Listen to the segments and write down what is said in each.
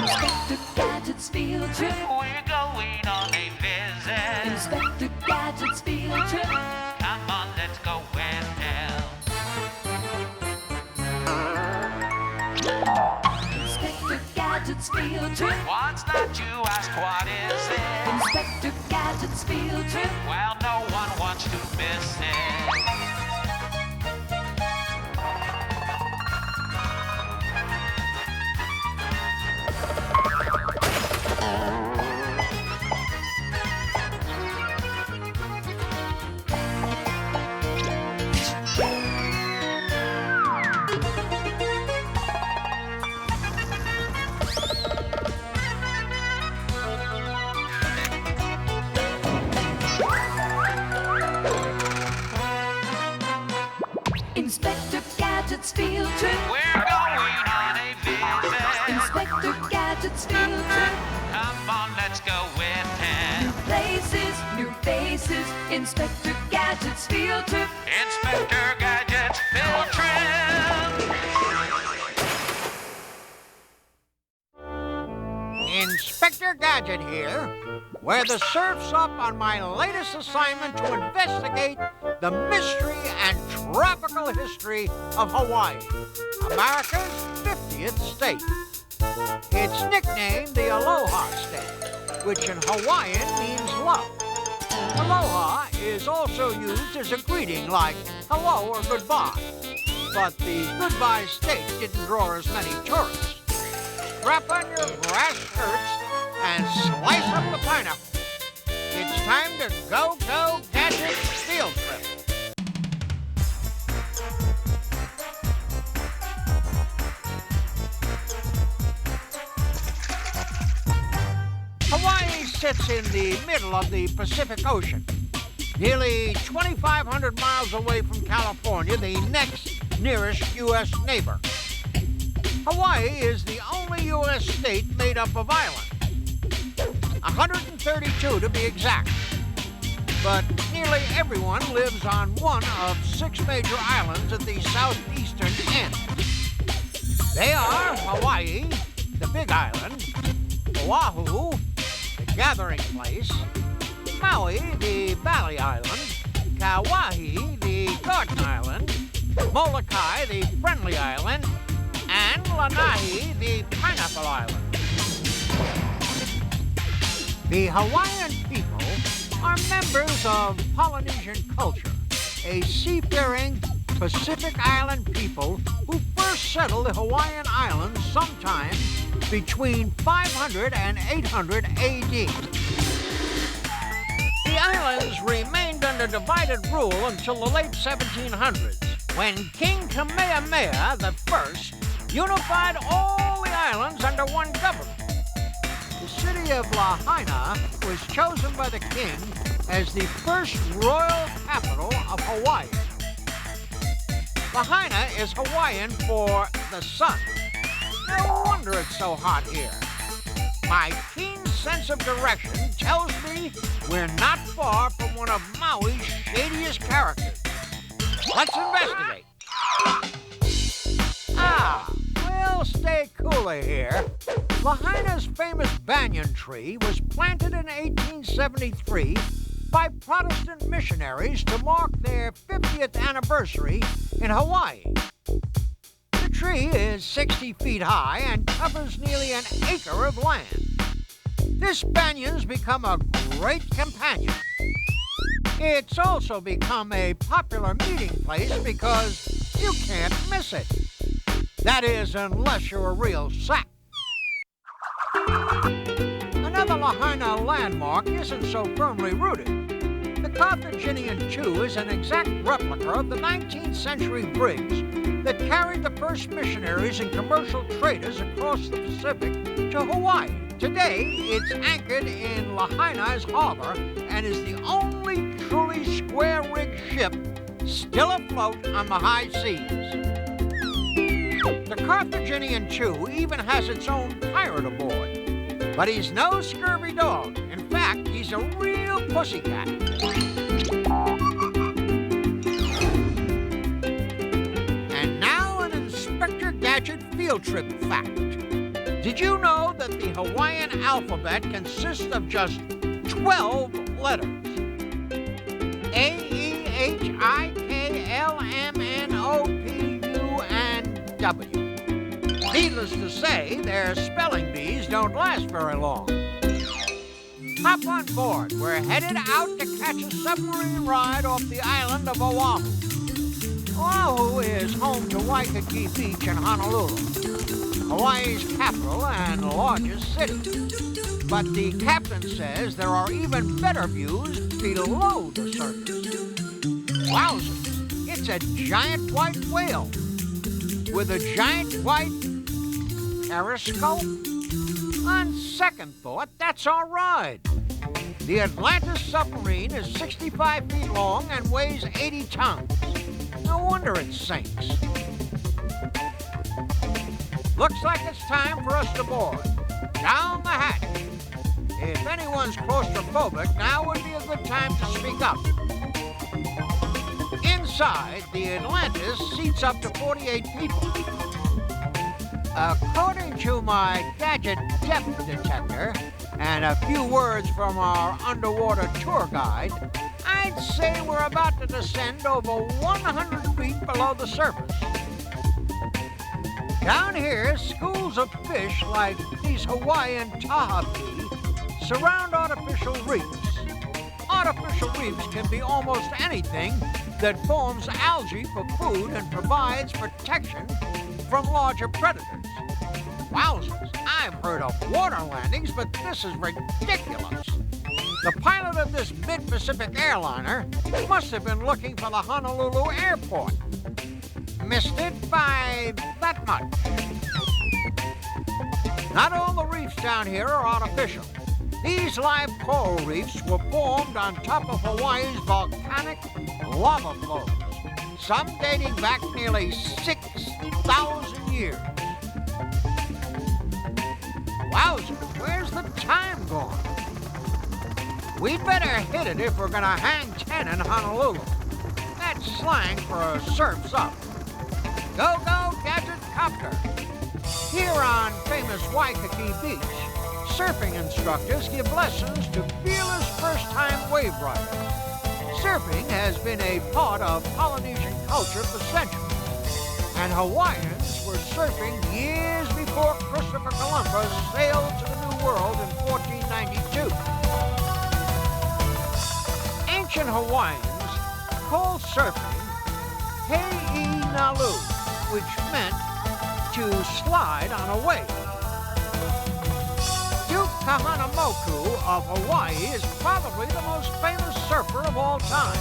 Inspector Gadget's field trip. We're going on a visit. Inspector Gadget's field trip. Come on, let's go with him. Inspector Gadget's field trip. What's that you ask? What is it? Inspector Gadget's field trip. Well, no one wants to miss it. Inspector Gadget's field trip. We're going on a visit. Inspector Gadget's field trip. Come on, let's go with him. New places, new faces. Inspector Gadget's field trip. Inspector Gadget's field trip. Inspector Gadget here, where the surf's up on my latest assignment to investigate the mystery and tropical history of Hawaii, America's 50th state. It's nicknamed the Aloha State, which in Hawaiian means love. Aloha is also used as a greeting like hello or goodbye, but the goodbye state didn't draw as many tourists. Strap on your grass skirts and slice up the pineapple. It's time to go Gadget field trip. Hawaii sits in the middle of the Pacific Ocean, nearly 2,500 miles away from California, the next nearest U.S. neighbor. Hawaii is the only U.S. state made up of islands, 132 to be exact. But nearly everyone lives on one of 6 major islands at the southeastern end. They are Hawaii, the Big Island, Oahu, the gathering place, Maui, the Valley Island, Kauai, the Garden Island, Molokai, the Friendly Island, and Lanai, the Pineapple Island. The Hawaiian people are members of Polynesian culture, a seafaring Pacific Island people who first settled the Hawaiian Islands sometime between 500 and 800 A.D. The islands remained under divided rule until the late 1700s, when King Kamehameha I unified all the islands under one government. The city of Lahaina was chosen by the king as the first royal capital of Hawaii. Lahaina is Hawaiian for the sun. No wonder it's so hot here. My keen sense of direction tells me we're not far from one of Maui's shadiest characters. Let's investigate. We'll stay cooler here. Lahaina's famous banyan tree was planted in 1873 by Protestant missionaries to mark their 50th anniversary in Hawaii. The tree is 60 feet high and covers nearly an acre of land. This banyan's become a great companion. It's also become a popular meeting place because you can't miss it. That is, unless you're a real sack. Another Lahaina landmark isn't so firmly rooted. The Carthaginian Chew is an exact replica of the 19th century brigs that carried the first missionaries and commercial traders across the Pacific to Hawaii. Today, it's anchored in Lahaina's harbor and is the only truly square-rigged ship still afloat on the high seas. The Carthaginian Chew even has its own pirate aboard. But he's no scurvy dog. In fact, he's a real pussycat. And now an Inspector Gadget field trip fact. Did you know that the Hawaiian alphabet consists of just 12 letters? A-E-H-I-K-L-M-N-O-P-U and W. Needless to say, their spelling bees don't last very long. Hop on board. We're headed out to catch a submarine ride off the island of Oahu. Oahu is home to Waikiki Beach in Honolulu, Hawaii's capital and largest city. But the captain says there are even better views below the surface. Wowzers, it's a giant white whale with a giant white periscope. On second thought, that's all right. The Atlantis submarine is 65 feet long and weighs 80 tons. No wonder it sinks. Looks like it's time for us to board. Down the hatch. If anyone's claustrophobic, now would be a good time to speak up. Inside, the Atlantis seats up to 48 people. According to my Gadget depth detector and a few words from our underwater tour guide, I'd say we're about to descend over 100 feet below the surface. Down here, schools of fish like these Hawaiian tahapi surround artificial reefs. Artificial reefs can be almost anything that forms algae for food and provides protection from larger predators. Wowzers, I've heard of water landings, but this is ridiculous. The pilot of this mid-Pacific airliner must have been looking for the Honolulu airport. Missed it by that much. Not all the reefs down here are artificial. These live coral reefs were formed on top of Hawaii's volcanic lava flows, some dating back nearly 6,000 years. Wowzer, where's the time gone? We'd better hit it if we're gonna hang 10 in Honolulu. That's slang for surf's up. Go, go, Gadget Copter. Here on famous Waikiki Beach, surfing instructors give lessons to fearless first-time wave riders. Surfing has been a part of Polynesian culture for centuries, and Hawaiians were surfing years before Christopher Columbus sailed to the New World in 1492. Ancient Hawaiians called surfing Hei Nalu, which meant to slide on a wave. Duke Kahanamoku of Hawaii is probably the most famous surfer of all time.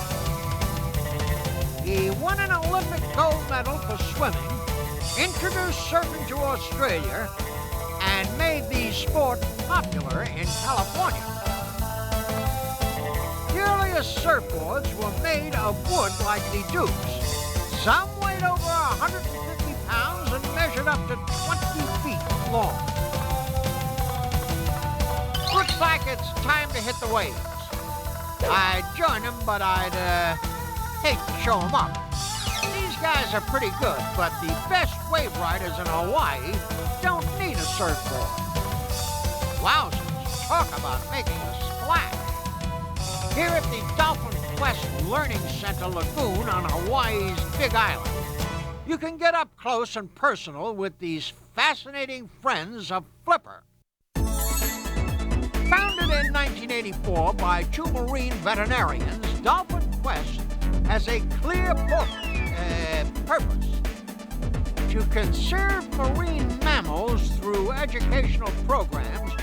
He won an Olympic gold medal for swimming, introduced surfing to Australia, and made the sport popular in California. The earliest surfboards were made of wood like the Dukes. Some weighed over 150 pounds and measured up to 20 feet long. Looks like it's time to hit the waves. I'd join them, but I'd hate to show them up. These guys are pretty good, but the best wave riders in Hawaii don't need a surfboard. Wowzers, talk about making a splash. Here at the Dolphin Quest Learning Center Lagoon on Hawaii's Big Island, you can get up close and personal with these fascinating friends of Flipper. Founded in 1984 by two marine veterinarians, Dolphin Quest has a clear purpose: to conserve marine mammals through educational programs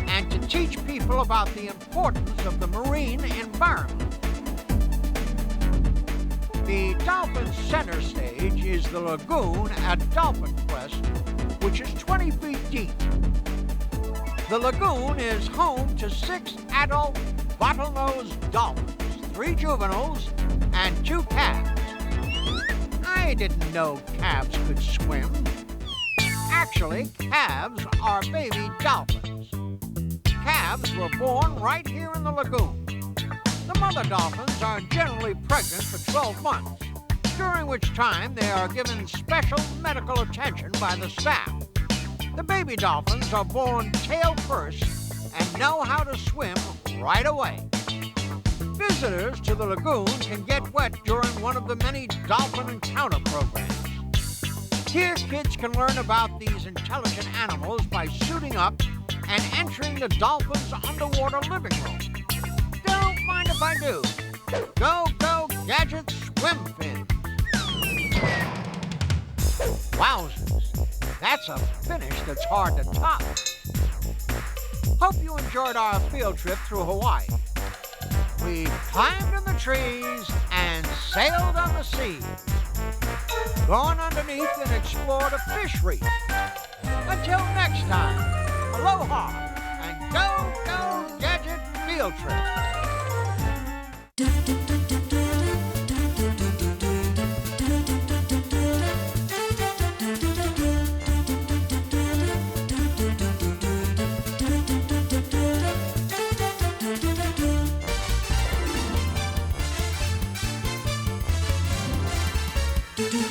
and to teach people about the importance of the marine environment. The Dolphin center stage is the lagoon at Dolphin Quest, which is 20 feet deep. The lagoon is home to 6 adult bottlenose dolphins, 3 juveniles, and 2 calves. I didn't know calves could swim. Actually, calves are baby dolphins. Calves were born right here in the lagoon. The mother dolphins are generally pregnant for 12 months, during which time they are given special medical attention by the staff. The baby dolphins are born tail first and know how to swim right away. Visitors to the lagoon can get wet during one of the many dolphin encounter programs. Here, kids can learn about these intelligent animals by suiting up and entering the dolphins' underwater living room. Don't mind if I do. Go, go, Gadget swim fins. Wowzers, that's a finish that's hard to top. Hope you enjoyed our field trip through Hawaii. We climbed in the trees and sailed on the sea. Gone underneath and explored a fish reef. Until next time, aloha and go, go, Gadget field trip. Do